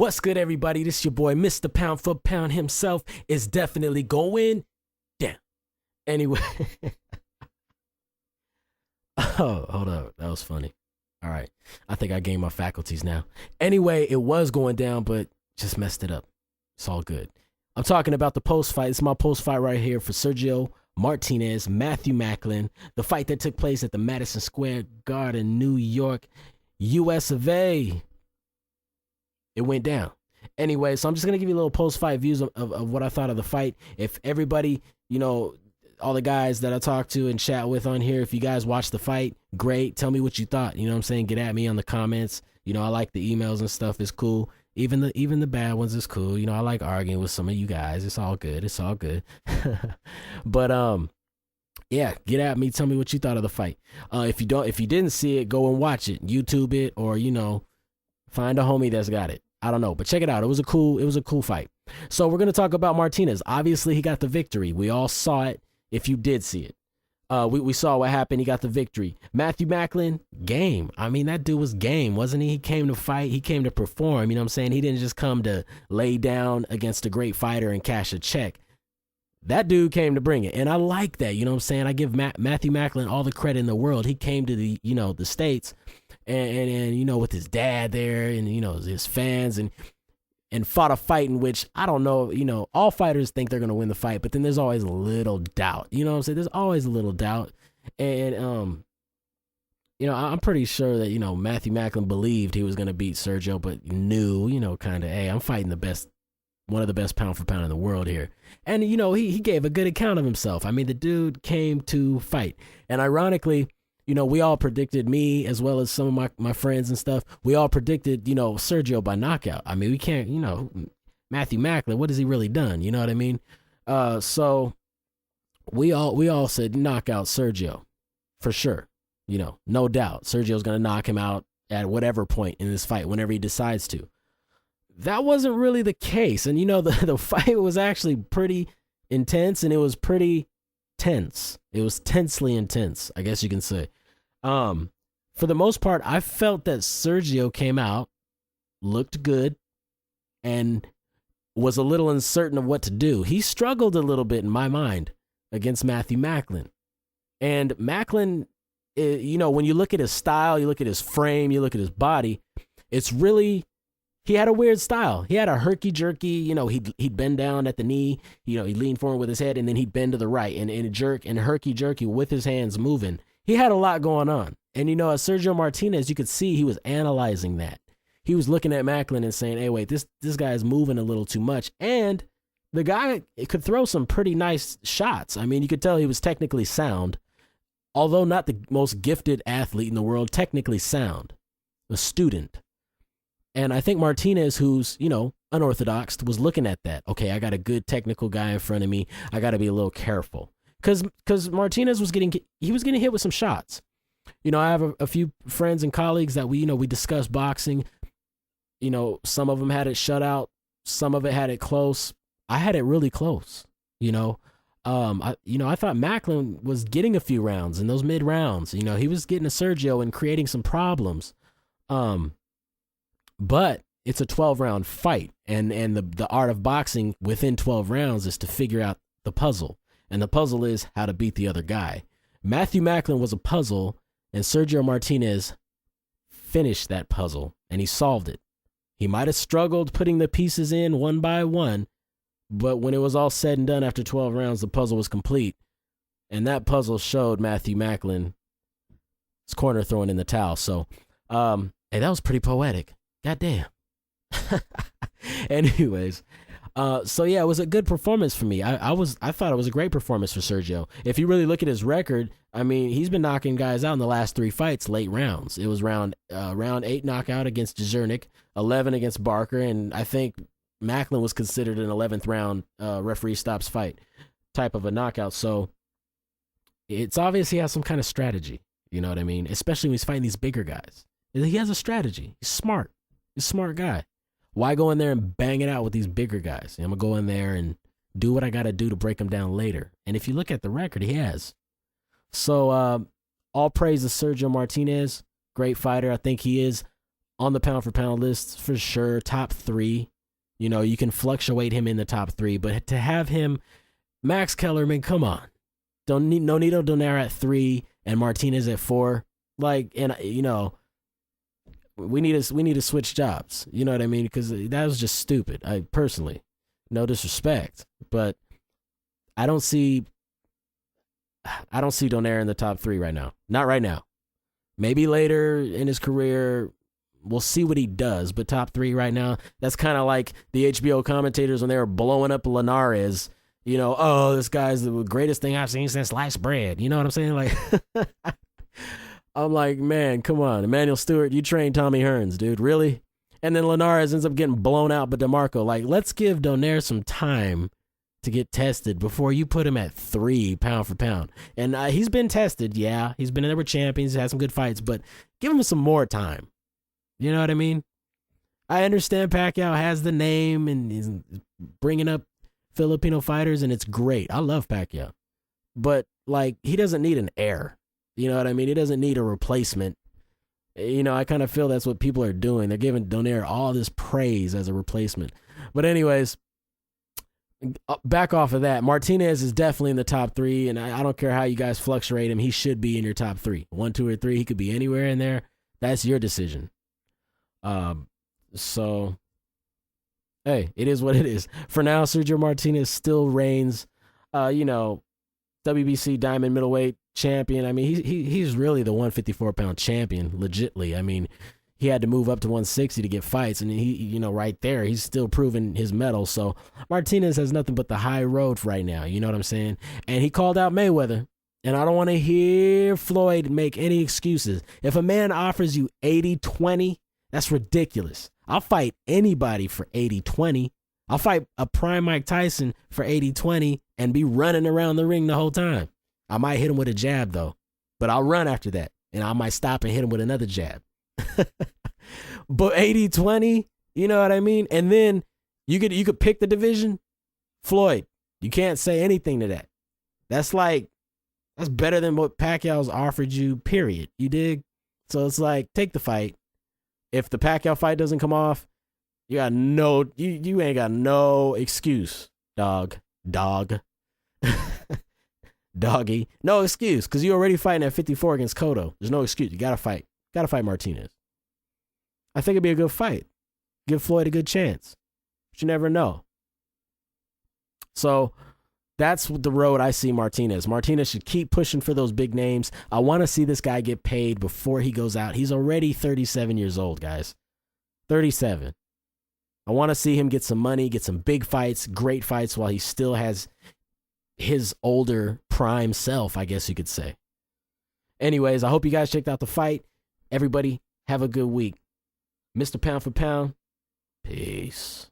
What's good, everybody? This is your boy, Mr. Pound for Pound himself. Is definitely going down. Anyway. Oh, hold up. That was funny. All right. I think I gained my faculties now. Anyway, it was going down, but just messed it up. It's all good. I'm talking about the post-fight. It's my post-fight right here for Sergio Martinez, Matthew Macklin. The fight that took place at the Madison Square Garden, New York, US of A. It went down. Anyway, so I'm just going to give you a little post-fight views of what I thought of the fight. If everybody, all the guys that I talk to and chat with on here, if you guys watched the fight, great. Tell me what you thought. You know what I'm saying? Get at me on the comments. I like the emails and stuff. It's cool. Even the bad ones is cool. I like arguing with some of you guys. It's all good. It's all good. But yeah, get at me. Tell me what you thought of the fight. If you didn't see it, go and watch it. YouTube it, or find a homie that's got it. I don't know, but check it out. It was a cool fight. So we're gonna talk about Martinez. Obviously, he got the victory. We all saw it. If you did see it, we saw what happened. He got the victory. Matthew Macklin, game. I mean, that dude was game, wasn't he? He came to fight. He came to perform. You know what I'm saying? He didn't just come to lay down against a great fighter and cash a check. That dude came to bring it, and I like that. You know what I'm saying? I give Matthew Macklin all the credit in the world. He came to the the States, and with his dad there, and his fans, and fought a fight in which I don't know. All fighters think they're gonna win the fight, but then there's always a little doubt. You know what I'm saying? There's always a little doubt, and I'm pretty sure that Matthew Macklin believed he was gonna beat Sergio, but knew kind of, hey, I'm fighting one of the best pound for pound in the world here. And, he gave a good account of himself. I mean, the dude came to fight. And ironically, we all predicted, me as well as some of my friends and stuff, we all predicted, Sergio by knockout. I mean, we can't, Matthew Macklin, what has he really done? You know what I mean? So we all said knockout Sergio for sure. No doubt. Sergio's going to knock him out at whatever point in this fight, whenever he decides to. That wasn't really the case. And, the fight was actually pretty intense, and it was pretty tense. It was tensely intense, I guess you can say. For the most part, I felt that Sergio came out, looked good, and was a little uncertain of what to do. He struggled a little bit in my mind against Matthew Macklin. And Macklin, when you look at his style, you look at his frame, you look at his body, it's really... He had a weird style. He had a herky-jerky, he'd bend down at the knee, he'd lean forward with his head, and then he'd bend to the right and jerk and herky-jerky with his hands moving. He had a lot going on. And, as Sergio Martinez, you could see he was analyzing that. He was looking at Macklin and saying, hey, wait, this guy is moving a little too much. And the guy could throw some pretty nice shots. I mean, you could tell he was technically sound, although not the most gifted athlete in the world, technically sound, a student. And I think Martinez, who's, unorthodox, was looking at that. Okay, I got a good technical guy in front of me. I got to be a little careful. Because Martinez was getting hit with some shots. I have a few friends and colleagues that we discuss boxing. Some of them had it shut out. Some of it had it close. I had it really close. I thought Macklin was getting a few rounds in those mid rounds. He was getting to Sergio and creating some problems. But it's a 12-round fight, and the art of boxing within 12 rounds is to figure out the puzzle, and the puzzle is how to beat the other guy. Matthew Macklin was a puzzle, and Sergio Martinez finished that puzzle, and he solved it. He might have struggled putting the pieces in one by one, but when it was all said and done after 12 rounds, the puzzle was complete, and that puzzle showed Matthew Macklin his corner throwing in the towel. So, hey, that was pretty poetic. God damn. Anyways, so yeah, it was a good performance for me. I thought it was a great performance for Sergio. If you really look at his record, I mean, he's been knocking guys out in the last 3 fights, late rounds. It was round 8 knockout against Jezernik, 11 against Barker, and I think Macklin was considered an 11th round referee stops fight type of a knockout. So it's obvious he has some kind of strategy. You know what I mean? Especially when he's fighting these bigger guys. He has a strategy. He's smart. He's a smart guy. Why go in there and bang it out with these bigger guys? I'm going to go in there and do what I got to do to break him down later. And if you look at the record, he has. So all praise to Sergio Martinez. Great fighter. I think he is on the pound for pound list for sure. Top 3. You know, you can fluctuate him in the top 3, but to have him, Max Kellerman, come on. Nonito Donaire at 3 and Martinez at 4. Like, and you know, we need to switch jobs. You know what I mean? Because that was just stupid. I personally, no disrespect, but I don't see Donaire in the top 3 right now. Not right now. Maybe later in his career, we'll see what he does. But top 3 right now, that's kind of like the HBO commentators when they were blowing up Linares. You know, oh, this guy's the greatest thing I've seen since sliced bread. You know what I'm saying? Like, I'm like, man, come on. Emmanuel Stewart, you trained Tommy Hearns, dude. Really? And then Linares ends up getting blown out by DeMarco. Like, let's give Donaire some time to get tested before you put him at 3 pound for pound. And he's been tested, yeah. He's been in there with champions, had some good fights, but give him some more time. You know what I mean? I understand Pacquiao has the name and he's bringing up Filipino fighters, and it's great. I love Pacquiao. But, like, he doesn't need an heir. You know what I mean? He doesn't need a replacement. You know, I kind of feel that's what people are doing. They're giving Donaire all this praise as a replacement. But anyways, back off of that. Martinez is definitely in the top 3, and I don't care how you guys fluctuate him. He should be in your top 3. 1, 2, or 3. He could be anywhere in there. That's your decision. So, hey, it is what it is. For now, Sergio Martinez still reigns, you know, WBC Diamond Middleweight champion. I mean, he's really the 154-pound champion, legitly. I mean, he had to move up to 160 to get fights, and he, you know, right there, he's still proving his mettle. So Martinez has nothing but the high road right now. You know what I'm saying? And he called out Mayweather, and I don't want to hear Floyd make any excuses. If a man offers you 80-20, that's ridiculous. I'll fight anybody for 80-20. I'll fight a prime Mike Tyson for 80-20 and be running around the ring the whole time. I might hit him with a jab, though, but I'll run after that, and I might stop and hit him with another jab. But 80-20, you know what I mean? And then you could pick the division. Floyd, you can't say anything to that. That's better than what Pacquiao's offered you, period. You dig? So it's like, take the fight. If the Pacquiao fight doesn't come off, you ain't got no excuse, dog. Doggy. No excuse, because you're already fighting at 54 against Cotto. There's no excuse. You gotta fight. Gotta fight Martinez. I think it'd be a good fight. Give Floyd a good chance. But you never know. So that's the road I see Martinez. Martinez should keep pushing for those big names. I want to see this guy get paid before he goes out. He's already 37 years old, guys. 37. I want to see him get some money, get some big fights, great fights, while he still has his older prime self, I guess you could say. Anyways, I hope you guys checked out the fight. Everybody, have a good week. Mr. Pound for Pound, peace.